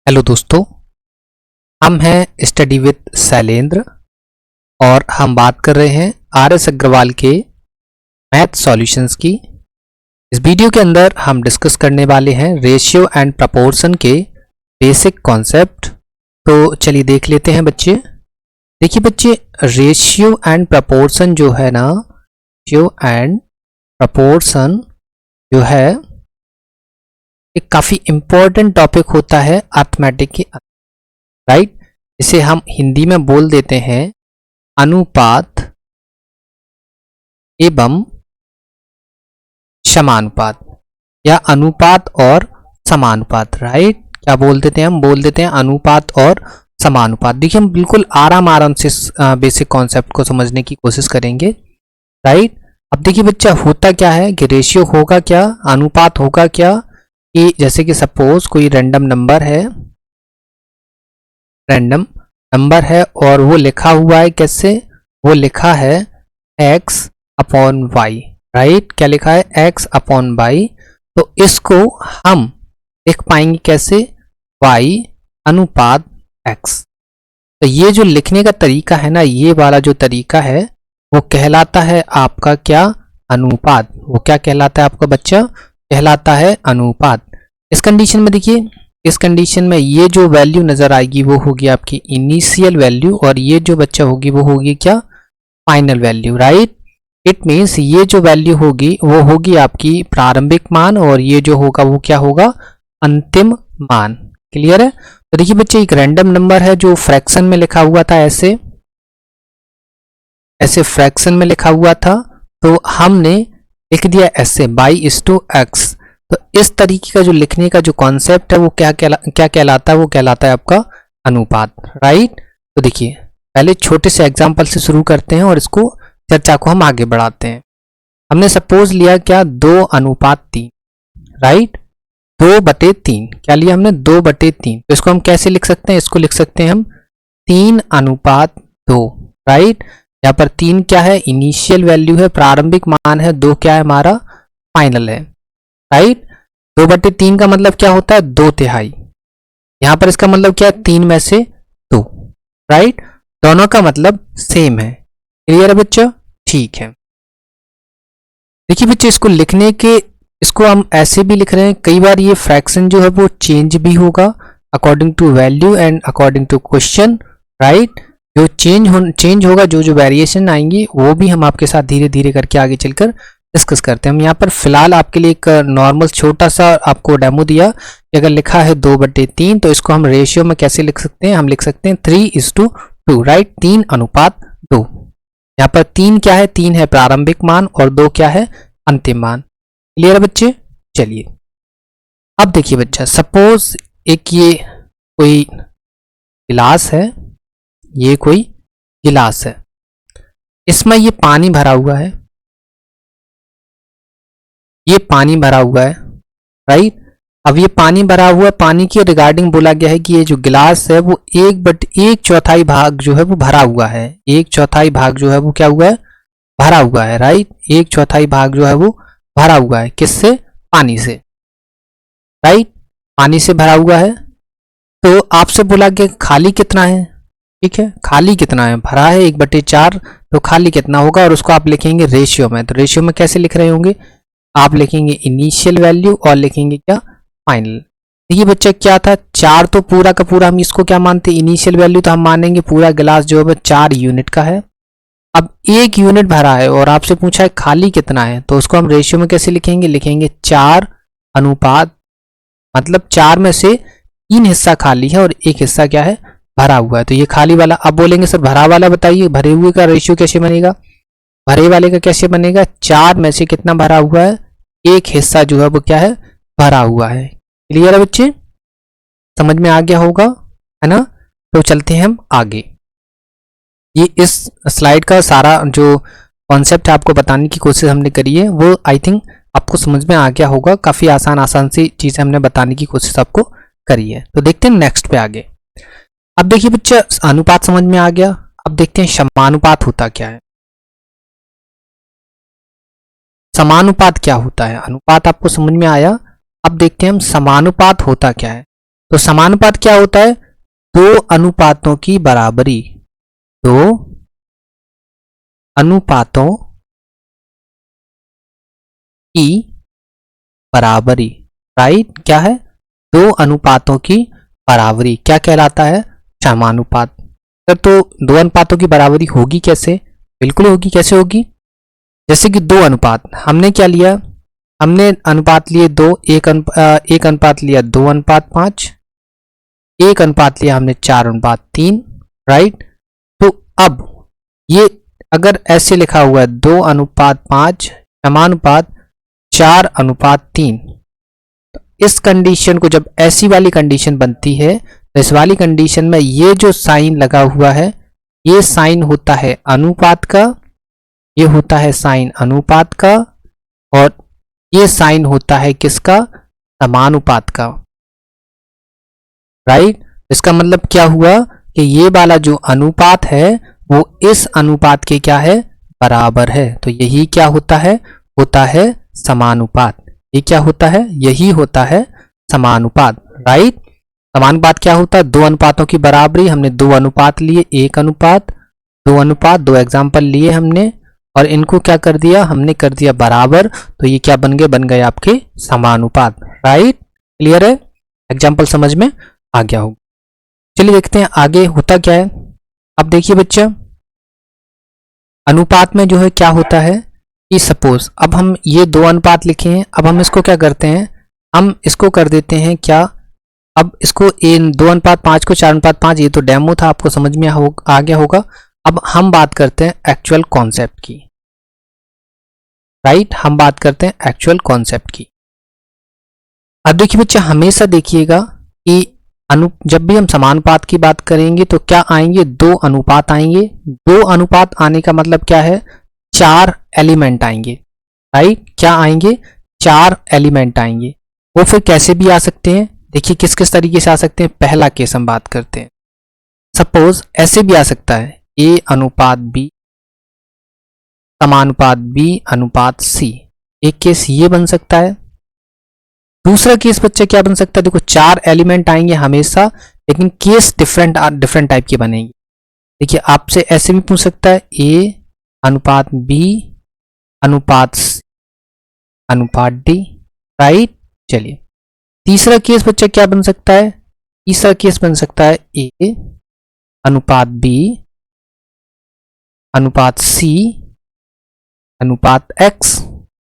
Hello दोस्तों, हम हैं स्टडी विद शैलेंद्र और हम बात कर रहे हैं आर.एस. अग्रवाल के मैथ सॉल्यूशंस की। इस वीडियो के अंदर हम डिस्कस करने वाले हैं रेशियो एंड प्रपोर्शन के बेसिक कॉन्सेप्ट। तो चलिए देख लेते हैं बच्चे। देखिए बच्चे, रेशियो एंड प्रपोर्शन जो है ना, रेशियो एंड प्रपोर्शन जो है एक काफ़ी इम्पोर्टेंट टॉपिक होता है अर्थमेटिक के, राइट। इसे हम हिंदी में बोल देते हैं अनुपात एवं समानुपात या अनुपात और समानुपात, राइट। क्या बोल देते हैं? हम बोल देते हैं अनुपात और समानुपात। देखिए हम बिल्कुल आराम से बेसिक कॉन्सेप्ट को समझने की कोशिश करेंगे, राइट। अब देखिए बच्चा, होता क्या है कि रेशियो होगा क्या, अनुपात होगा क्या कि जैसे कि सपोज कोई रैंडम नंबर है और वो लिखा हुआ है कैसे, वो लिखा है x अपॉन वाई, राइट। क्या लिखा है? x upon Y. तो इसको हम लिख पाएंगे कैसे? y अनुपात x। तो ये जो लिखने का तरीका है ना, ये वाला जो तरीका है वो कहलाता है आपका क्या? अनुपात। वो क्या कहलाता है आपका बच्चा? कहलाता है अनुपात। इस कंडीशन में देखिए, इस कंडीशन में ये जो वैल्यू नजर आएगी वो होगी आपकी इनिशियल वैल्यू और ये जो बच्चा होगी वो होगी क्या? Final value, right. It means ये जो वैल्यू होगी वो होगी आपकी प्रारंभिक मान और ये जो होगा वो क्या होगा? अंतिम मान। क्लियर है? तो देखिए बच्चे, एक रैंडम नंबर है जो फ्रैक्शन में लिखा हुआ था, ऐसे फ्रैक्शन में लिखा हुआ था, तो हमने लिख दिया ऐसे y/x। तो इस तरीके का जो लिखने का जो कॉन्सेप्ट है वो क्या कहलाता है? वो कहलाता है आपका अनुपात, राइट। तो देखिए पहले छोटे से एग्जांपल से शुरू करते हैं और इसको चर्चा को हम आगे बढ़ाते हैं। हमने सपोज लिया क्या? 2:3, राइट। 2/3 क्या लिया हमने? 2/3। तो इसको हम कैसे लिख सकते हैं? इसको लिख सकते हैं हम 3:2, राइट। यहाँ पर 3 क्या है? इनिशियल वैल्यू है, प्रारंभिक मान है। 2 क्या है? हमारा फाइनल है, राइट। 2/3 का मतलब क्या होता है? 2/3। यहां पर इसका मतलब क्या है? 3 में से 2, राइट। दोनों का मतलब सेम है। क्लियर है बच्चा? ठीक है। देखिए बच्चे, इसको लिखने के, इसको हम ऐसे भी लिख रहे हैं, कई बार ये फ्रैक्शन जो है वो चेंज भी होगा according to value and according to question, right. जो चेंज होगा, जो वेरिएशन आएंगी वो भी हम आपके साथ धीरे धीरे करके आगे चलकर डिस्कस करते हैं। हम यहाँ पर फिलहाल आपके लिए एक नॉर्मल छोटा सा आपको डेमो दिया कि अगर लिखा है 2/3 तो इसको हम रेशियो में कैसे लिख सकते हैं? हम लिख सकते हैं 3:2, राइट। 3:2। यहाँ पर 3 क्या है? 3 है प्रारंभिक मान और 2 क्या है? अंतिम मान। क्लियर है बच्चे? चलिए अब देखिए बच्चा, सपोज एक ये कोई गिलास है, ये कोई गिलास है, इसमें ये पानी भरा हुआ है, ये पानी भरा हुआ है, राइट। अब ये पानी भरा हुआ, पानी के रिगार्डिंग बोला गया है कि ये जो गिलास है वो 1/4 भाग जो है वो भरा हुआ है। 1/4 भाग जो है वो क्या हुआ है? भरा हुआ है, राइट। 1/4 भाग जो है वो भरा हुआ है। किससे? पानी से, राइट। पानी से भरा हुआ है। तो आपसे बोला गया खाली कितना है, ठीक है। खाली कितना है? भरा है 1/4, तो खाली कितना होगा? और उसको आप लिखेंगे रेशियो में। तो रेशियो में कैसे लिख रहे होंगे? आप लिखेंगे इनिशियल वैल्यू और लिखेंगे क्या? फाइनल। देखिए बच्चा, क्या था? 4 तो पूरा का पूरा हम इसको क्या मानते हैं? Initial value. तो हम मानेंगे पूरा गिलास जो है 4 यूनिट का है। अब 1 यूनिट भरा है और आपसे पूछा है खाली कितना है, तो उसको हम रेशियो में कैसे लिखेंगे? लिखेंगे 4 अनुपात, मतलब 4 में से 3 हिस्सा खाली है और 1 हिस्सा क्या है? भरा हुआ है। तो ये खाली वाला। अब बोलेंगे सर भरा वाला बताइए, भरे हुए का रेशियो कैसे बनेगा? भरे वाले का कैसे बनेगा? 4 में से कितना भरा हुआ है? 1 हिस्सा जो है वो क्या है? भरा हुआ है। क्लियर है बच्चे? समझ में आ गया होगा, है ना। तो चलते हैं हम आगे। ये इस स्लाइड का सारा जो कॉन्सेप्ट है आपको बताने की कोशिश हमने करी है, वो आई थिंक आपको समझ में आ गया होगा। काफी आसान सी चीजें हमने बताने की कोशिश आपको करी है। तो देखते हैं नेक्स्ट पे आगे। अब देखिए बच्चा, अनुपात समझ में आ गया। अब देखते हैं समानुपात होता क्या है। समानुपात क्या होता है? अनुपात आपको समझ में आया। अब देखते हैं हम समानुपात होता क्या है। तो समानुपात क्या होता है? दो अनुपातों की बराबरी, दो अनुपातों की बराबरी, राइट। क्या है? दो अनुपातों की बराबरी क्या कहलाता है? समानुपात। तो दो अनुपातों की बराबरी होगी कैसे? बिल्कुल होगी। कैसे होगी? जैसे कि दो अनुपात हमने क्या लिया, हमने अनुपात लिए दो, एक अनुपात लिया 2:5, एक अनुपात लिया हमने 4:3, राइट। तो अब ये अगर ऐसे लिखा हुआ है 2:5 समानुपात 4:3, इस कंडीशन को जब ऐसी वाली कंडीशन बनती है तो इस वाली कंडीशन में ये जो साइन लगा हुआ है ये साइन होता है अनुपात का, ये होता है साइन अनुपात का, और ये साइन होता है किसका? समानुपात का, राइट। इसका मतलब क्या हुआ कि ये वाला जो अनुपात है वो इस अनुपात के क्या है? बराबर है। तो यही क्या होता है? होता है समानुपात। ये क्या होता है? यही होता है समानुपात, राइट। समानुपात क्या होता है? दो अनुपातों की बराबरी। हमने दो अनुपात लिए, एक अनुपात, दो अनुपात, दो एग्जाम्पल लिए हमने और इनको क्या कर दिया? हमने कर दिया बराबर। तो ये क्या बन गए? बन गए आपके समानुपात, राइट। क्लियर है? एग्जाम्पल समझ में आ गया होगा। चलिए देखते हैं आगे होता क्या है। अब देखिए बच्चा, अनुपात में जो है क्या होता है कि सपोज अब हम ये दो अनुपात लिखे हैं, अब हम इसको क्या करते हैं? हम इसको कर देते हैं क्या? अब इसको 2:5 को 4:5, ये तो डेमो था, आपको समझ में आ गया होगा। अब हम बात करते हैं एक्चुअल कॉन्सेप्ट की, राइट। हम बात करते हैं एक्चुअल कॉन्सेप्ट की। अब देखिए बच्चा, हमेशा देखिएगा कि जब भी हम समानुपात की बात करेंगे तो क्या आएंगे? दो अनुपात आएंगे। दो अनुपात आने का मतलब क्या है? चार एलिमेंट आएंगे, राइट। क्या आएंगे? चार एलिमेंट आएंगे। वो फिर कैसे भी आ सकते हैं, देखिए किस किस तरीके से आ सकते हैं। पहला केस हम बात करते हैं, सपोज ऐसे भी आ सकता है A अनुपात B समानुपात B अनुपात C। एक केस ये बन सकता है। दूसरा केस बच्चे क्या बन सकता है? देखो चार एलिमेंट आएंगे हमेशा, लेकिन केस डिफरेंट टाइप के बनेंगे। देखिए आपसे ऐसे भी पूछ सकता है A अनुपात B अनुपात C अनुपात D, राइट। चलिए तीसरा केस बच्चा क्या बन सकता है? तीसरा केस बन सकता है A अनुपात B अनुपात C अनुपात X।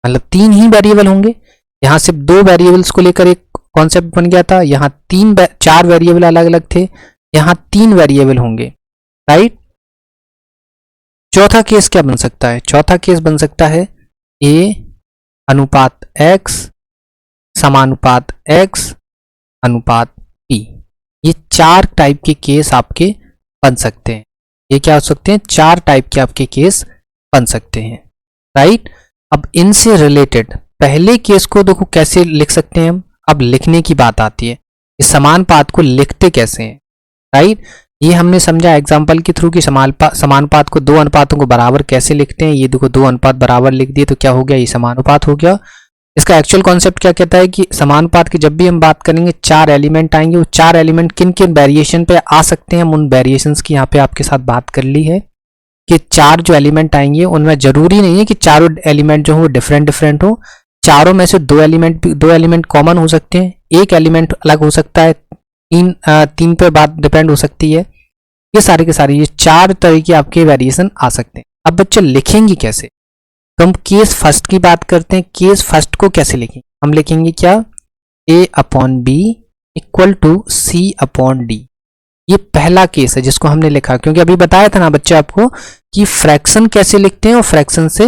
मतलब तीन ही वेरिएबल होंगे। यहां सिर्फ दो वेरिएबल्स को लेकर एक कॉन्सेप्ट बन गया था, यहां चार वेरिएबल अलग अलग थे, यहां तीन वेरिएबल होंगे, राइट। चौथा केस क्या बन सकता है? चौथा केस बन सकता है A अनुपात X समानुपात X अनुपात P। ये चार टाइप के केस आपके बन सकते हैं। ये क्या हो सकते हैं? चार टाइप के आपके केस बन सकते हैं, राइट। अब इनसे रिलेटेड पहले केस को देखो कैसे लिख सकते हैं हम। अब लिखने की बात आती है, इस समानुपात को लिखते कैसे हैं, राइट। ये हमने समझा एग्जांपल के थ्रू कि समानुपात को दो अनुपातों को बराबर कैसे लिखते हैं। ये देखो दो अनुपात बराबर लिख दिए तो क्या हो गया? ये समानुपात हो गया। इसका एक्चुअल कॉन्सेप्ट क्या कहता है कि समानुपात की जब भी हम बात करेंगे चार एलिमेंट आएंगे। वो चार एलिमेंट किन किन वेरिएशन पे आ सकते हैं, हम उन वेरिएशंस की यहाँ पे आपके साथ बात कर ली है कि चार जो एलिमेंट आएंगे उनमें जरूरी नहीं है कि चारों एलिमेंट जो हो डिफरेंट हो। चारों में से दो एलिमेंट कॉमन हो सकते हैं, एक एलिमेंट अलग हो सकता है, तीन पे बात डिपेंड हो सकती है। ये सारे के सारे ये चार तरह के आपके वेरिएशन आ सकते हैं। अब बच्चे लिखेंगे कैसे? तो हम केस फर्स्ट की बात करते हैं। केस फर्स्ट को कैसे लिखेंगे? हम लिखेंगे क्या? A/B equal to C/D। ये पहला केस है जिसको हमने लिखा, क्योंकि अभी बताया था ना बच्चे आपको कि फ्रैक्शन कैसे लिखते हैं और फ्रैक्शन से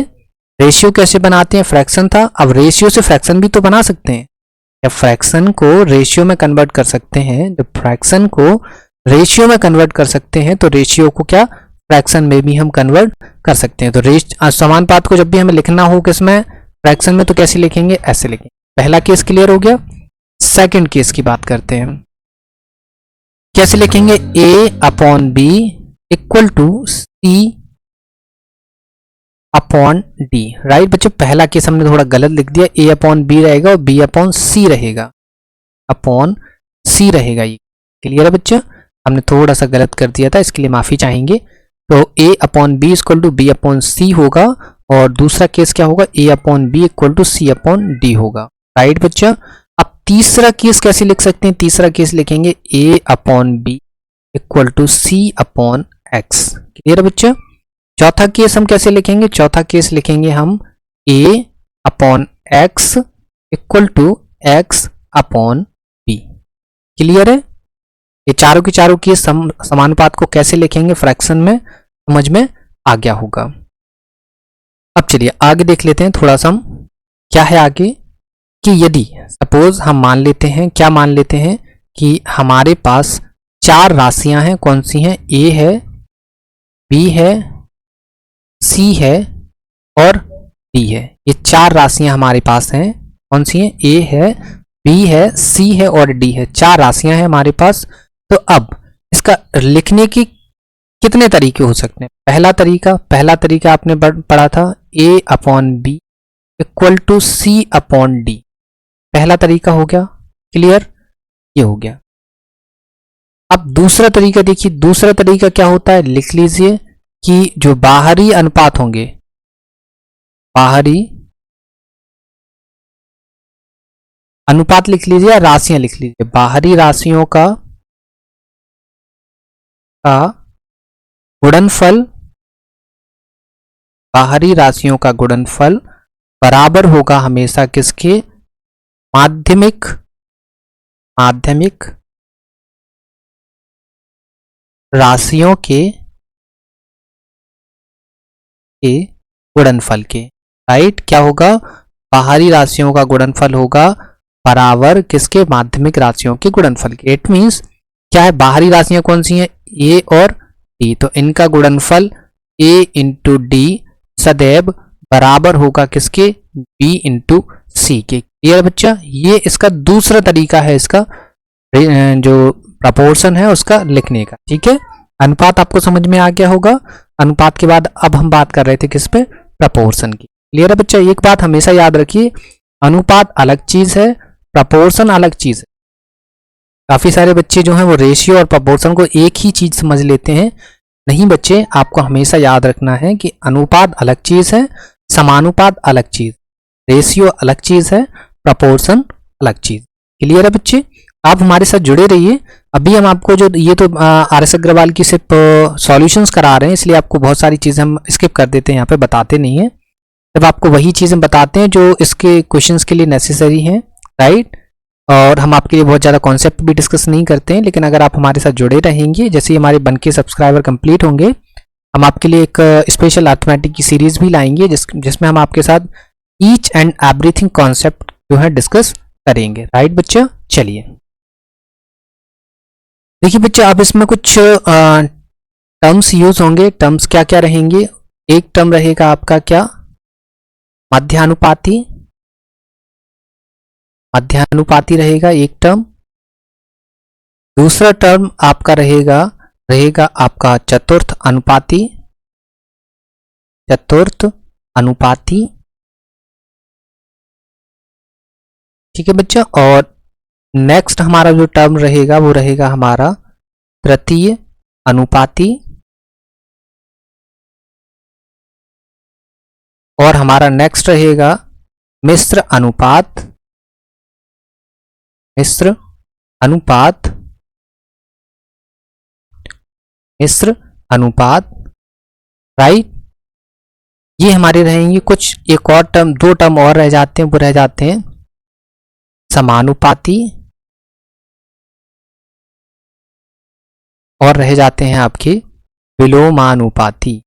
रेशियो कैसे बनाते हैं। फ्रैक्शन था, अब रेशियो से फ्रैक्शन भी तो बना सकते हैं। जब फ्रैक्शन को रेशियो में कन्वर्ट कर सकते हैं, जब फ्रैक्शन को रेशियो में कन्वर्ट कर सकते हैं तो रेशियो को क्या फ्रैक्शन में भी हम कन्वर्ट कर सकते हैं। तो समानुपात को जब भी हमें लिखना हो किसमें? फ्रैक्शन में, तो कैसे लिखेंगे? ऐसे लिखेंगे। पहला केस क्लियर हो गया। सेकंड केस की बात करते हैं, कैसे लिखेंगे? A/B equal to C/D, right बच्चों। पहला केस हमने थोड़ा गलत लिख दिया, A/B रहेगा और B/C रहेगा, अपॉन सी रहेगा ये। क्लियर है बच्चा? हमने थोड़ा सा गलत कर दिया था, इसके लिए माफी चाहेंगे। तो a upon B equal to B upon C होगा, और दूसरा केस क्या होगा, a upon B equal to C upon D होगा। राइट बच्चा? अब तीसरा केस कैसे लिख सकते हैं? तीसरा केस लिखेंगे a upon B equal to C upon X. Clear है बच्चा? चौथा केस हम कैसे लिखेंगे? चौथा केस लिखेंगे हम a upon X equal to X upon B. Clear है? ये चारों के चारों केस समानुपात को कैसे लिखेंगे फ्रैक्शन में, समझ में आ गया होगा। अब चलिए आगे देख लेते हैं थोड़ा सा हम क्या है आगे, कि यदि सपोज हम मान लेते हैं, क्या मान लेते हैं कि हमारे पास चार राशियां हैं। कौन सी हैं? a है, b है, c है और d है। ये चार राशियां हमारे पास हैं। कौन सी हैं? a है, b है, c है और d है। चार राशियां हैं हमारे पास। तो अब इसका लिखने की कितने तरीके हो सकते हैं? पहला तरीका आपने पढ़ा था a upon B equal to C upon D. पहला तरीका हो गया। क्लियर? ये हो गया। अब दूसरा तरीका देखिए, दूसरा तरीका क्या होता है, लिख लीजिए कि जो बाहरी अनुपात होंगे, बाहरी अनुपात लिख लीजिए या राशियां लिख लीजिए, बाहरी राशियों का गुणनफल, बाहरी राशियों का गुणनफल बराबर होगा हमेशा किसके? माध्यमिक राशियों के गुणनफल के। राइट? क्या होगा? बाहरी राशियों का गुणनफल होगा बराबर किसके? माध्यमिक राशियों के गुणनफल के। इट मींस क्या है, बाहरी राशियां कौन सी हैं? a और d, तो इनका गुणनफल a इंटू डी सदैव बराबर होगा किसके? b इंटू सी के। क्लियर बच्चा? ये इसका दूसरा तरीका है, इसका जो प्रपोर्शन है उसका लिखने का। ठीक है, अनुपात आपको समझ में आ गया होगा। अनुपात के बाद अब हम बात कर रहे थे किस पे? प्रपोर्शन की। क्लियर है बच्चा? एक बात हमेशा याद रखिए, अनुपात अलग चीज है, प्रपोर्शन अलग चीज है। काफी सारे बच्चे जो हैं वो रेशियो और प्रपोर्शन को एक ही चीज समझ लेते हैं। नहीं बच्चे, आपको हमेशा याद रखना है कि अनुपात अलग चीज है, समानुपात अलग चीज, रेशियो अलग चीज है, प्रपोर्शन अलग चीज। क्लियर है बच्चे? आप हमारे साथ जुड़े रहिए। अभी हम आपको जो ये तो RS अग्रवाल की सिर्फ सॉल्यूशंस करा रहे हैं, इसलिए आपको बहुत सारी चीजें हम स्किप कर देते हैं, यहाँ पे बताते नहीं है। जब आपको वही चीजें बताते हैं जो इसके क्वेश्चंस के लिए नेसेसरी हैं। राइट? और हम आपके लिए बहुत ज़्यादा कॉन्सेप्ट भी डिस्कस नहीं करते हैं, लेकिन अगर आप हमारे साथ जुड़े रहेंगे, जैसे ही हमारे बन के सब्सक्राइबर कंप्लीट होंगे, हम आपके लिए एक स्पेशल अर्थमेटिक की सीरीज भी लाएंगे जिसमें हम आपके साथ ईच एंड एवरीथिंग कॉन्सेप्ट जो है डिस्कस करेंगे। राइट बच्चा? चलिए देखिए बच्चा, अब इसमें कुछ टर्म्स यूज होंगे। टर्म्स क्या क्या रहेंगे? एक टर्म रहेगा आपका क्या? मध्यानुपाती रहेगा एक टर्म। दूसरा टर्म आपका रहेगा आपका चतुर्थ अनुपाती। ठीक है बच्चा? और नेक्स्ट हमारा जो टर्म रहेगा वो रहेगा हमारा तृतीय अनुपाती। और हमारा नेक्स्ट रहेगा मिश्र अनुपात। राइट? ये हमारे रहेंगे कुछ। एक और टर्म, दो टर्म और रह जाते हैं, वो रह जाते हैं समानुपाती और रह जाते हैं आपके विलोमानुपाती।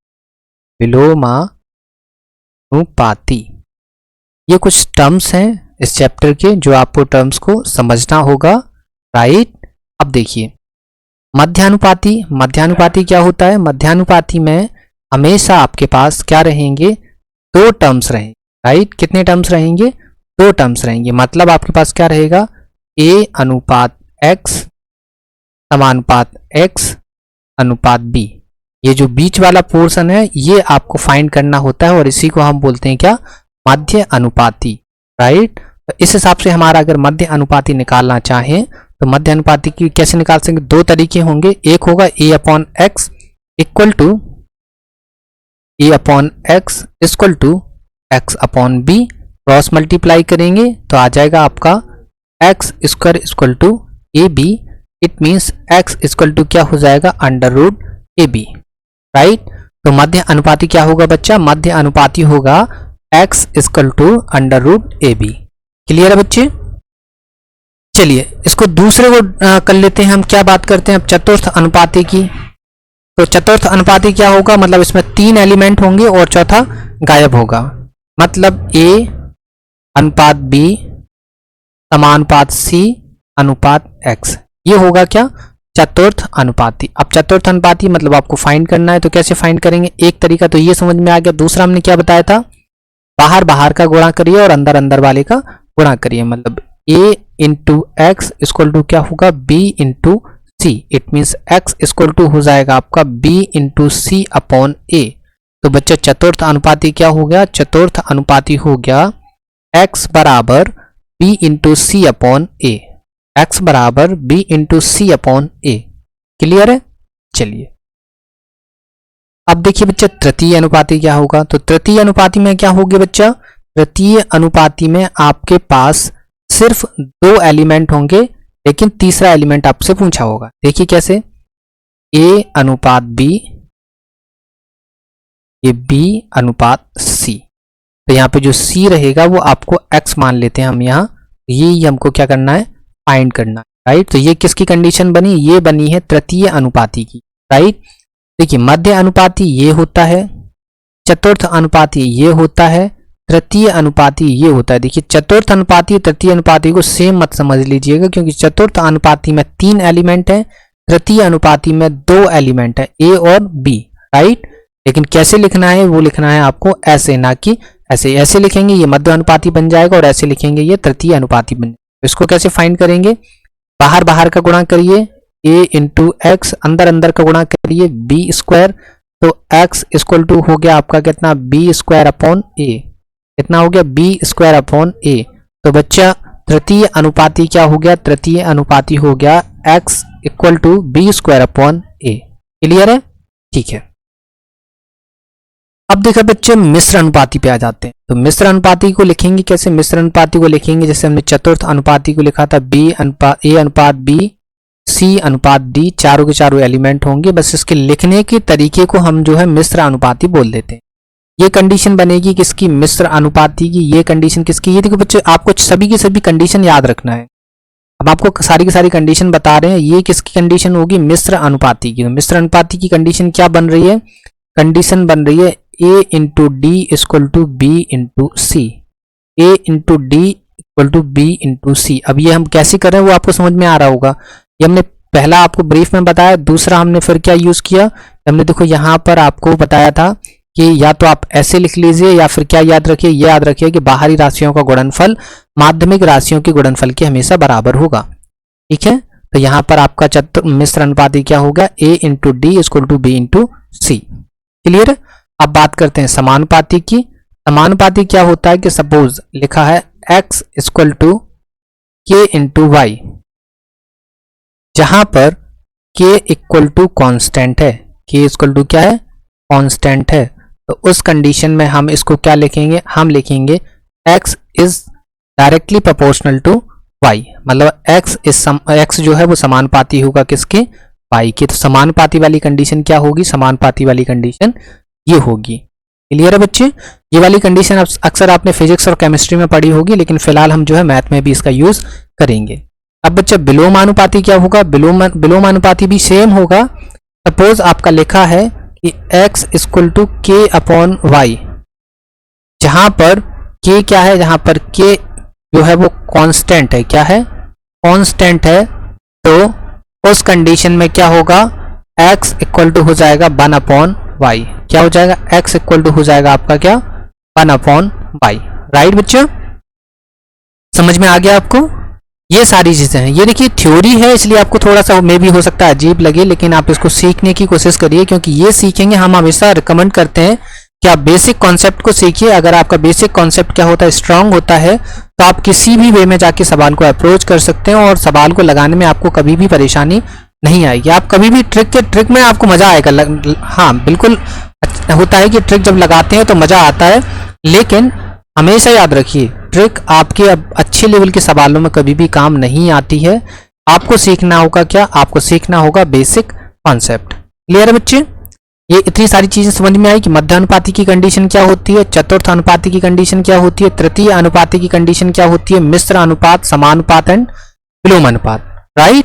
ये कुछ टर्म्स हैं इस चैप्टर के जो आपको टर्म्स को समझना होगा। राइट? अब देखिए मध्यानुपाती क्या होता है? मध्यानुपाती में हमेशा आपके पास क्या रहेंगे? दो टर्म्स रहेंगे। राइट? कितने टर्म्स रहेंगे? दो टर्म्स रहेंगे। मतलब आपके पास क्या रहेगा? a अनुपात x समानुपात x अनुपात b। ये जो बीच वाला पोर्शन है ये आपको फाइंड करना होता है, और इसी को हम बोलते हैं क्या? मध्य अनुपाती। राइट? तो इस हिसाब से हमारा अगर मध्य अनुपाती निकालना चाहें तो मध्य अनुपाती की कैसे निकाल सकेंगे? दो तरीके होंगे, एक होगा a upon X equal to a upon X equal to X upon B, cross multiply करेंगे तो आ जाएगा आपका X square equal to A B. It means X equal to क्या हो जाएगा? Under root A B, right. तो मध्य अनुपाती क्या होगा बच्चा? मध्य अनुपाती होगा x equal to under root A B. Clear है बच्चे? चलिए इसको दूसरे को कर लेते हैं हम। क्या बात करते हैं अब? चतुर्थ अनुपाती की। तो चतुर्थ अनुपाती क्या होगा? मतलब इसमें 3 एलिमेंट होंगे और चौथा गायब होगा। मतलब a अनुपात b समानुपात c अनुपात x, ये होगा क्या? चतुर्थ अनुपाती। अब चतुर्थ अनुपाती मतलब आपको फाइंड करना है, तो कैसे फाइंड करेंगे? एक तरीका तो ये समझ में आ गया। दूसरा हमने क्या बताया था? बाहर बाहर का गुणा करिए और अंदर अंदर वाले का गुणा करिए। मतलब a into X equal to क्या होगा? b into C. It means x equal to हो जाएगा आपका b into C upon a। तो बच्चे चतुर्थ अनुपाती क्या हो गया? चतुर्थ अनुपाती हो गया x बराबर b into C upon a। x बराबर b into C upon a। Clear है? चलिए अब देखिए बच्चा तृतीय अनुपाती क्या होगा? तो तृतीय अनुपाती में क्या होगी बच्चा? तृतीय अनुपाती में आपके पास सिर्फ 2 एलिमेंट होंगे, लेकिन तीसरा एलिमेंट आपसे पूछा होगा। देखिए कैसे? a अनुपात b, ये b अनुपात c। तो यहाँ पे जो c रहेगा वो आपको x मान लेते हैं हम यहाँ। ये हमको क्या करना है? फाइंड करना, राइट। तो ये किसकी कंडीशन बनी? ये बनी है तृतीय अनुपाती की, राइट। देखिए मध्य अनुपाती ये होता है, चतुर्थ अनुपाती ये होता है, तृतीय अनुपाती ये होता है। देखिए चतुर्थ अनुपाती तृतीय अनुपाती को सेम मत समझ लीजिएगा, क्योंकि चतुर्थ अनुपाती में 3 एलिमेंट है, तृतीय अनुपाती में 2 एलिमेंट है, ए और बी, राइट। लेकिन कैसे लिखना है? वो लिखना है आपको ऐसे, ना कि ऐसे। ऐसे लिखेंगे ये मध्य अनुपाती बन जाएगा और ऐसे लिखेंगे ये तृतीय अनुपाती बन जाएगा। इसको कैसे फाइंड करेंगे? बाहर बाहर का गुणा करिए, a इंटू एक्स, अंदर अंदर का गुणा करिए b स्क्वायर। तो x इक्वल टू हो गया आपका कितना? b square upon a। कितना हो गया? b square upon a। तो बच्चा तृतीय अनुपाती क्या हो गया? तृतीय अनुपाती हो गया x equal to b square upon a। Clear है? ठीक है। अब देखा बच्चे मिश्र अनुपाती पे आ जाते हैं। तो मिश्र अनुपाती को लिखेंगे कैसे? मिश्र अनुपाती को लिखेंगे जैसे हमने चतुर्थ अनुपाती को लिखा था, a अनुपात b, c अनुपात d, चारों के चारों एलिमेंट होंगे। बस इसके लिखने के तरीके को हम जो है मिश्र अनुपाती बोल देते हैं। ये कंडीशन बनेगी किसकी? मिश्र अनुपाती की। ये कंडीशन किसकी? ये देखो बच्चे आपको सभी की सभी कंडीशन याद रखना है। अब आपको सारी की सारी कंडीशन बता रहे हैं। ये किसकी कंडीशन होगी? मिश्र अनुपाती की। तो मिश्र अनुपाती की कंडीशन क्या बन रही है? कंडीशन बन रही है a into D equal to B into C, a into D equal to B into C. अब ये हम कैसे कर रहे हैं वो आपको समझ में आ रहा होगा। ये हमने पहला आपको ब्रीफ में बताया, दूसरा हमने फिर क्या यूज किया? हमने देखो यहाँ पर आपको बताया था कि या तो आप ऐसे लिख लीजिए या फिर क्या याद रखिए? ये याद रखिए कि बाहरी राशियों का गुणनफल माध्यमिक राशियों के गुणनफल के हमेशा बराबर होगा, ठीक है। तो यहाँ पर आपका मिश्र अनुपाती क्या होगा? a into D equal to B into C. Clear? अब बात करते हैं समानुपाती की। समानुपाती क्या होता है कि सपोज लिखा है x equal to k into Y, जहां पर k इक्वल टू कॉन्स्टेंट है। k इक्वल टू क्या है? कॉन्स्टेंट है। तो उस कंडीशन में हम इसको क्या लिखेंगे? हम लिखेंगे x is directly proportional to y। मतलब x जो है वो समानुपाती होगा किसके? y के। तो समानुपाती वाली कंडीशन क्या होगी? समानुपाती वाली कंडीशन ये होगी। क्लियर है बच्चे? ये वाली कंडीशन अक्सर आपने फिजिक्स और केमिस्ट्री में पढ़ी होगी, लेकिन फिलहाल हम जो है मैथ में भी इसका यूज करेंगे। अब बच्चा विलोमानुपाती क्या होगा? विलोमानुपाती भी सेम होगा। सपोज आपका लिखा है कि x equal to k upon Y, जहां पर k क्या है? जहां पर k जो है वो कांस्टेंट है। क्या है? कांस्टेंट है। तो उस कंडीशन में क्या होगा? x इक्वल टू हो जाएगा 1 अपॉन वाई। क्या हो जाएगा? x इक्वल टू हो जाएगा आपका क्या? 1 अपॉन वाई। राइट बच्चा? समझ में आ गया आपको? ये सारी चीजें हैं। ये देखिए थ्योरी है, इसलिए आपको थोड़ा सा मे भी हो सकता है अजीब लगे, लेकिन आप इसको सीखने की कोशिश करिए, क्योंकि ये सीखेंगे हम हमेशा रिकमेंड करते हैं कि आप बेसिक कॉन्सेप्ट को सीखिए। अगर आपका बेसिक कॉन्सेप्ट क्या होता है, स्ट्रांग होता है, तो आप किसी भी वे में जाके सवाल को अप्रोच कर सकते हैं और सवाल को लगाने में आपको कभी भी परेशानी नहीं आएगी। आप कभी भी ट्रिक में आपको मजा आएगा। हाँ बिल्कुल होता है कि ट्रिक जब लगाते हैं तो मजा आता है, लेकिन हमेशा याद रखिए ट्रिक आपके अच्छे लेवल के सवालों में कभी भी काम नहीं आती है। आपको सीखना होगा क्या, आपको सीखना होगा बेसिक कॉन्सेप्ट। क्लियर है बच्चे? ये इतनी सारी चीजें समझ में आई कि मध्य अनुपाती की कंडीशन क्या होती है, चतुर्थ अनुपाती की कंडीशन क्या होती है, तृतीय अनुपाती की कंडीशन क्या होती है, मिश्र अनुपात, समानुपात एंड विलोम अनुपात। राइट,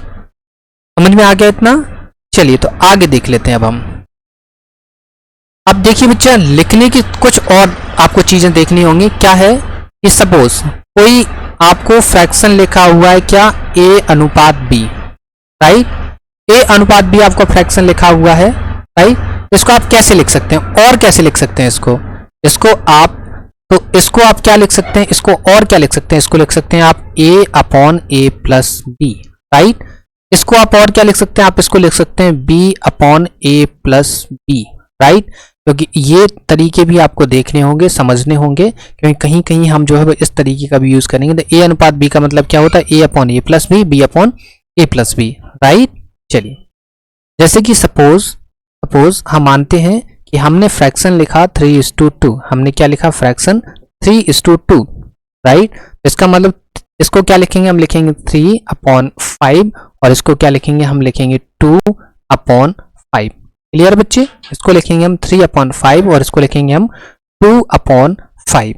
समझ में आ गया इतना? चलिए तो आगे देख लेते हैं अब देखिए बच्चा, लिखने की कुछ और आपको चीजें देखनी होंगी। क्या है कि सपोज कोई आपको फ्रैक्शन लिखा हुआ है, क्या a अनुपात b, राइट। a अनुपात b आपको फ्रैक्शन लिखा हुआ है, राइट। इसको आप कैसे लिख सकते हैं और कैसे लिख सकते हैं इसको आप, तो इसको आप क्या लिख सकते हैं, इसको और क्या लिख सकते हैं, इसको लिख सकते हैं आप a upon a plus B, right. इसको आप और क्या लिख सकते हैं, आप इसको लिख सकते हैं b upon a plus B, right. क्योंकि ये तरीके भी आपको देखने होंगे, समझने होंगे, क्योंकि कहीं कहीं हम जो है इस तरीके का भी यूज करेंगे। तो a अनुपात b का मतलब क्या होता है, a upon a plus B, b upon a plus B, right. चलिए जैसे कि सपोज हम मानते हैं कि हमने फ्रैक्शन लिखा 3:2, हमने क्या लिखा, फ्रैक्शन 3:2, राइट। इसका मतलब इसको क्या लिखेंगे, हम लिखेंगे 3 अपॉन 5 और इसको क्या लिखेंगे, हम लिखेंगे 2 अपॉन 5। क्लियर बच्चे? इसको लिखेंगे हम 3 अपॉन 5 और इसको लिखेंगे हम 2 अपॉन 5।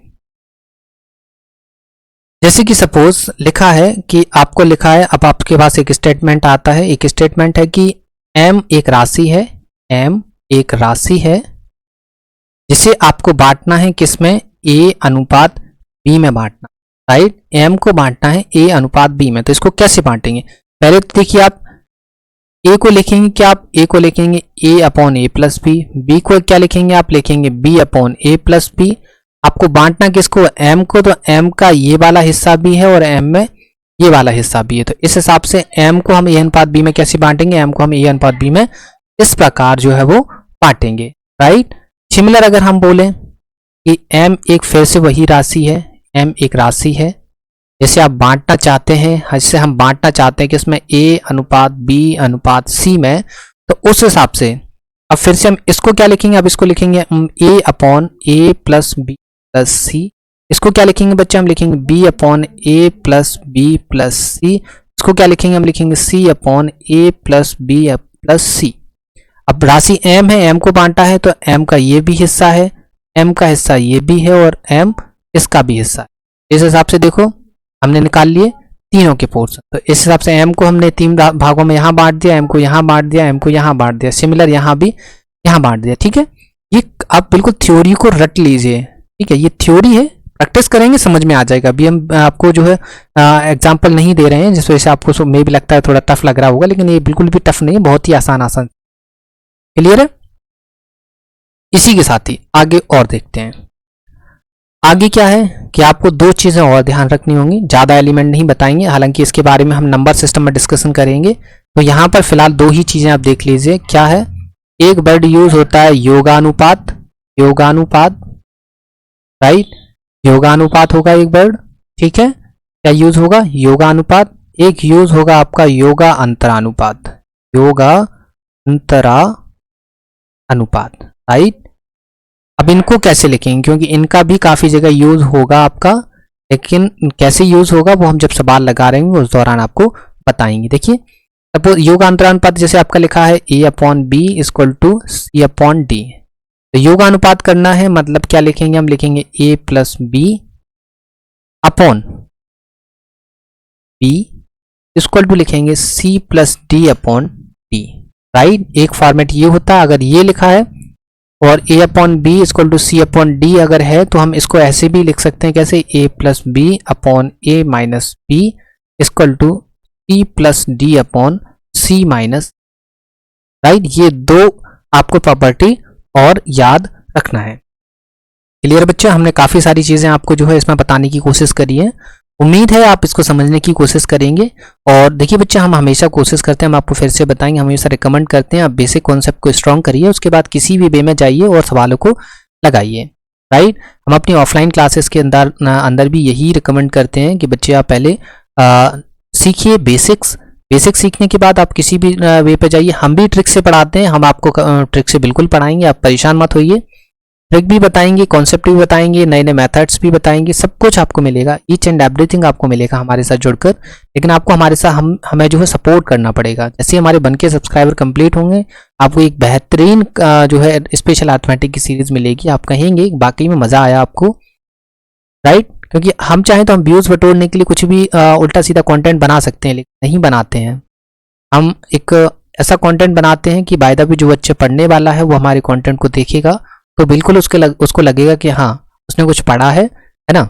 जैसे कि सपोज लिखा है कि आपको लिखा है, अब आपके पास एक स्टेटमेंट आता है, एक स्टेटमेंट है कि m एक राशि है, m एक राशि है जिसे आपको बांटना है किसमें, a अनुपात b में बांटना, राइट। m को बांटना है a अनुपात b में। तो इसको कैसे बांटेंगे, पहले तो देखिए आप a को लिखेंगे, क्या आप a को लिखेंगे a upon a plus B, b को क्या लिखेंगे, आप लिखेंगे b upon a plus B. आपको बांटना किसको, m को, तो m का ये वाला हिस्सा भी है और m में ये वाला हिस्सा भी है। तो इस हिसाब से m को हम a अनुपात b में कैसे बांटेंगे, m को हम a अनुपात b में इस प्रकार जो है वो बांटेंगे, राइट। सिमिलर अगर हम बोलें कि m एक फिर से वही राशि है, m एक राशि है जैसे आप बांटना चाहते हैं, जिससे हम बांटना चाहते हैं कि इसमें a अनुपात b अनुपात c में, तो उस हिसाब से अब फिर से हम इसको क्या लिखेंगे, अब इसको लिखेंगे a upon a plus B plus C. इसको क्या लिखेंगे बच्चे, हम लिखेंगे b upon a plus B plus C. इसको क्या लिखेंगे, हम लिखेंगे c upon a plus B plus C. अब राशि m है, m को बांटा है तो m का ये भी हिस्सा है, m का हिस्सा ये भी है और m इसका भी हिस्सा है। इस हिसाब से देखो हमने निकाल लिए तीनों के पोर्शन। तो इस हिसाब से m को हमने 3 भागों में यहाँ बांट दिया, m को यहाँ बांट दिया, m को यहाँ बांट दिया, सिमिलर यहाँ भी यहाँ बांट दिया, ठीक है। ये आप बिल्कुल थ्योरी को रट लीजिए, ठीक है। ये थ्योरी है, प्रैक्टिस करेंगे समझ में आ जाएगा। अभी हम आपको जो है एग्जाम्पल नहीं दे रहे हैं जिस वजह से आपको मे भी लगता है थोड़ा टफ लग रहा होगा, लेकिन ये बिल्कुल भी टफ नहीं है, बहुत ही आसान। क्लियर है? इसी के साथ ही आगे और देखते हैं। आगे क्या है कि आपको 2 चीजें और ध्यान रखनी होंगी, ज्यादा एलिमेंट नहीं बताएंगे, हालांकि इसके बारे में हम नंबर सिस्टम में डिस्कशन करेंगे। तो यहाँ पर फिलहाल 2 ही चीजें आप देख लीजिए। क्या है, एक वर्ड यूज होता है योगानुपात, राइट, योगानुपात होगा एक वर्ड, ठीक है। क्या यूज होगा, योगानुपात। एक यूज होगा आपका योगा अंतरानुपात, राइट। अब इनको कैसे लिखेंगे, क्योंकि इनका भी काफी जगह यूज होगा आपका, लेकिन कैसे यूज होगा वो हम जब सवाल लगा रहे हैं उस दौरान आपको बताएंगे। देखिए सपोज योगानुपात जैसे आपका लिखा है a upon B equal to C upon D. तो योगानुपात करना है मतलब क्या लिखेंगे, हम लिखेंगे a plus B upon B equal to लिखेंगे c plus D upon D, right. एक फॉर्मेट ये होता है, अगर ये लिखा है और a upon B equal to C upon D अगर है तो हम इसको ऐसे भी लिख सकते हैं, कैसे, a plus B upon a minus B equal to c plus D upon C minus, right. ये 2 आपको प्रॉपर्टी और याद रखना है। क्लियर बच्चे? हमने काफी सारी चीजें आपको जो है इसमें बताने की कोशिश करी है, उम्मीद है आप इसको समझने की कोशिश करेंगे। और देखिए बच्चे, हम हमेशा कोशिश करते हैं, हम आपको फिर से बताएंगे, हमेशा रिकमेंड करते हैं आप बेसिक कॉन्सेप्ट को स्ट्रॉन्ग करिए, उसके बाद किसी भी वे में जाइए और सवालों को लगाइए, राइट। हम अपनी ऑफलाइन क्लासेस के अंदर भी यही रिकमेंड करते हैं कि बच्चे आप पहले सीखिए बेसिक्स सीखने के बाद आप किसी भी वे पे जाइए। हम भी ट्रिक से पढ़ाते हैं, हम आपको ट्रिक से बिल्कुल पढ़ाएंगे, आप परेशान मत होइए। ट्रिक भी बताएंगे, कॉन्सेप्ट भी बताएंगे, नए नए मेथड्स भी बताएंगे, सब कुछ आपको मिलेगा, ईच एंड एवरीथिंग आपको मिलेगा हमारे साथ जुड़कर। लेकिन आपको हमारे साथ हमें जो है सपोर्ट करना पड़ेगा। जैसे हमारे बन के सब्सक्राइबर कंप्लीट होंगे, आपको एक बेहतरीन जो है स्पेशल अर्थमेटिक की सीरीज मिलेगी। आप कहेंगे बाकी में मज़ा आया आपको, राइट। क्योंकि हम चाहें तो हम व्यूज़ बटोरने के लिए कुछ भी उल्टा सीधा कंटेंट बना सकते हैं, लेकिन नहीं बनाते हैं। हम एक ऐसा कंटेंट बनाते हैं कि बाय द वे जो बच्चे पढ़ने वाला है वो हमारे कंटेंट को देखेगा तो बिल्कुल उसको लगेगा कि हाँ उसने कुछ पढ़ा है ना।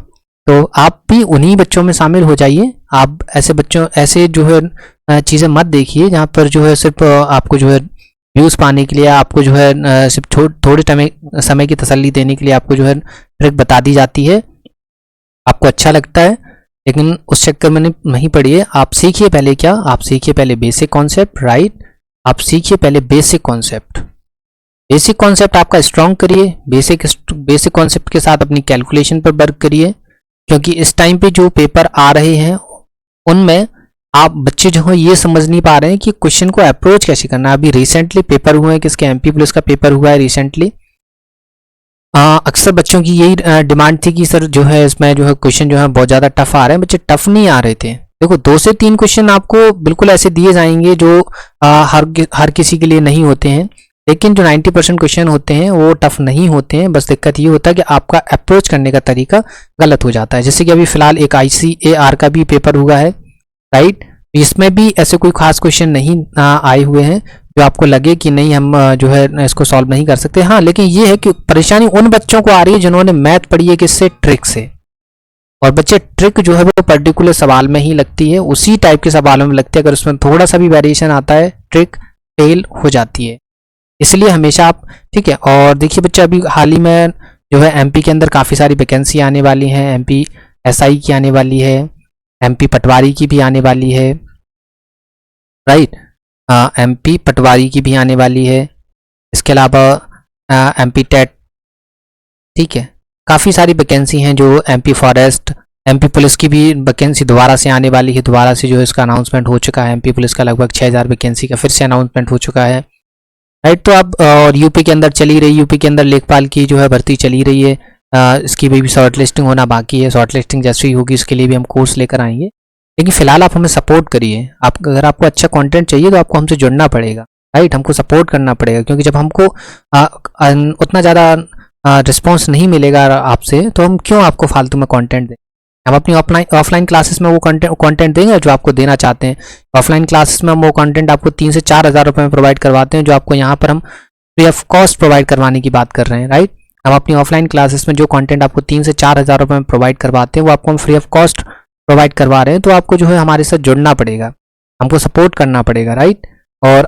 तो आप भी उन्हीं बच्चों में शामिल हो जाइए। आप ऐसे जो है चीज़ें मत देखिए जहाँ पर जो है सिर्फ आपको जो है व्यूज़ पाने के लिए, आपको जो है सिर्फ थोड़े समय की तसल्ली देने के लिए आपको जो है ट्रिक बता दी जाती है, आपको अच्छा लगता है, लेकिन उस चक्कर में नहीं पड़िए। आप सीखिए पहले क्या, आप सीखिए पहले बेसिक कॉन्सेप्ट, राइट। आप सीखिए पहले बेसिक कॉन्सेप्ट आपका स्ट्रॉन्ग करिए। बेसिक कॉन्सेप्ट के साथ अपनी कैलकुलेशन पर वर्क करिए, क्योंकि इस टाइम पे जो पेपर आ रहे हैं उनमें आप बच्चे जो हैं ये समझ नहीं पा रहे हैं कि क्वेश्चन को अप्रोच कैसे करना है। अभी रिसेंटली पेपर हुए हैं, किसके एमपी पुलिस का पेपर हुआ है रिसेंटली। अक्सर बच्चों की यही डिमांड थी कि सर जो है इसमें जो है क्वेश्चन जो है बहुत ज़्यादा टफ आ रहे हैं। बच्चे टफ नहीं आ रहे थे। देखो 2 से 3 क्वेश्चन आपको बिल्कुल ऐसे दिए जाएंगे जो हर किसी के लिए नहीं होते हैं, लेकिन जो 90% क्वेश्चन होते हैं वो टफ नहीं होते हैं। बस दिक्कत ये होता है कि आपका अप्रोच करने का तरीका गलत हो जाता है। जैसे कि अभी फिलहाल एक ICAR का भी पेपर हुआ है, राइट। इसमें भी ऐसे कोई खास क्वेश्चन नहीं आए हुए हैं जो आपको लगे कि नहीं हम जो है इसको सॉल्व नहीं कर सकते। हाँ, लेकिन ये है कि परेशानी उन बच्चों को आ रही है जिन्होंने मैथ पढ़ी है किससे, ट्रिक से। और बच्चे ट्रिक जो है वो पर्टिकुलर सवाल में ही लगती है, उसी टाइप के सवालों में लगती है। अगर उसमें थोड़ा सा भी वेरिएशन आता है ट्रिक फेल हो जाती है। इसलिए हमेशा आप, ठीक है। और देखिए बच्चे अभी हाल ही में जो है MP के अंदर काफ़ी सारी वैकेंसी आने वाली हैं। MP SI की आने वाली है, MP पटवारी की भी आने वाली है, राइट। MP पटवारी की भी आने वाली है। इसके अलावा MP टेट, ठीक है। काफ़ी सारी वैकेंसी हैं जो MP फॉरेस्ट, MP पुलिस की भी वैकेंसी दोबारा से आने वाली है। दोबारा से जो है इसका अनाउंसमेंट हो चुका है। MP पुलिस का लगभग 6000 वैकेंसी का फिर से अनाउंसमेंट हो चुका है, राइट। तो अब और यूपी के अंदर चली रही, यूपी के अंदर लेखपाल की जो है भर्ती चली रही है। इसकी भी शॉर्ट लिस्टिंग होना बाकी है। शॉर्ट लिस्टिंग जैसे ही होगी इसके लिए भी हम कोर्स लेकर आएंगे। लेकिन फिलहाल आप हमें सपोर्ट करिए। अगर आपको अच्छा कंटेंट चाहिए तो आपको हमसे जुड़ना पड़ेगा, राइट। हमको सपोर्ट करना पड़ेगा, क्योंकि जब हमको उतना ज़्यादा रिस्पॉन्स नहीं मिलेगा आपसे तो हम क्यों आपको फालतू में कंटेंट दें। हम अपनी ऑफलाइन क्लासेस में वो कंटेंट देंगे जो आपको देना चाहते हैं। ऑफलाइन क्लासेस में हम वो कंटेंट आपको 3 से 4 हज़ार रुपये में प्रोवाइड करवाते हैं, जो आपको यहाँ पर हम फ्री ऑफ कॉस्ट प्रोवाइड करवाने की बात कर रहे हैं, राइट। हम अपनी ऑफलाइन क्लासेस में जो कंटेंट आपको 3 से 4 हज़ार रुपये में प्रोवाइड करवाते हैं वो आपको हम फ्री ऑफ कॉस्ट प्रोवाइड करवा रहे हैं। तो आपको जो है हमारे साथ जुड़ना पड़ेगा, हमको सपोर्ट करना पड़ेगा, राइट। और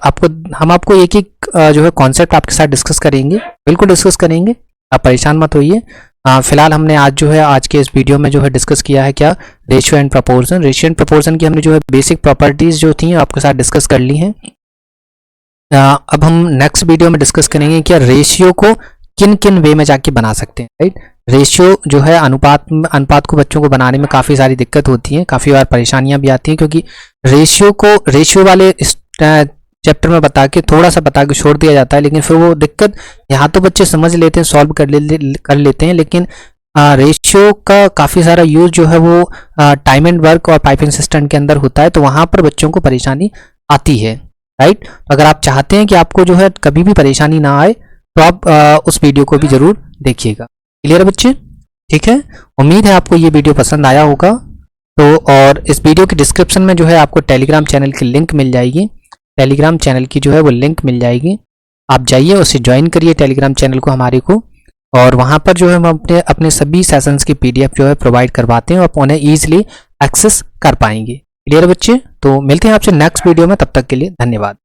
हम आपको एक एक जो है कॉन्सेप्ट आपके साथ डिस्कस करेंगे, बिल्कुल डिस्कस करेंगे, आप परेशान मत होइए। फिलहाल हमने आज के इस वीडियो में जो है डिस्कस किया है क्या, रेशियो एंड प्रोपोर्शन की हमने जो है बेसिक प्रॉपर्टीज जो थी आपके साथ डिस्कस कर ली हैं। अब हम नेक्स्ट वीडियो में डिस्कस करेंगे क्या रेशियो को किन किन वे में जाके बना सकते हैं, राइट। रेशियो जो है अनुपात को बच्चों को बनाने में काफ़ी सारी दिक्कत होती है, काफ़ी बार परेशानियां भी आती हैं, क्योंकि रेशियो वाले चैप्टर में थोड़ा सा बता के छोड़ दिया जाता है। लेकिन फिर वो दिक्कत यहाँ तो बच्चे समझ लेते हैं, सॉल्व कर लेते हैं, लेकिन रेशियो का काफ़ी सारा यूज जो है वो टाइम एंड वर्क और पाइपिंग सिस्टम के अंदर होता है, तो वहाँ पर बच्चों को परेशानी आती है, राइट। तो अगर आप चाहते हैं कि आपको जो है कभी भी परेशानी ना आए तो आप उस वीडियो को भी ज़रूर देखिएगा। क्लियर है बच्चे, ठीक है। उम्मीद है आपको ये वीडियो पसंद आया होगा। तो और इस वीडियो के डिस्क्रिप्शन में जो है आपको टेलीग्राम चैनल की लिंक मिल जाएगी, टेलीग्राम चैनल की जो है वो लिंक मिल जाएगी। आप जाइए, उसे ज्वाइन करिए टेलीग्राम चैनल को हमारे को, और वहाँ पर जो है हम अपने सभी सेशंस की PDF जो है प्रोवाइड करवाते हैं, आप उन्हें ईजिली एक्सेस कर पाएंगे। क्लियर है बच्चे, तो मिलते हैं आपसे नेक्स्ट वीडियो में, तब तक के लिए धन्यवाद।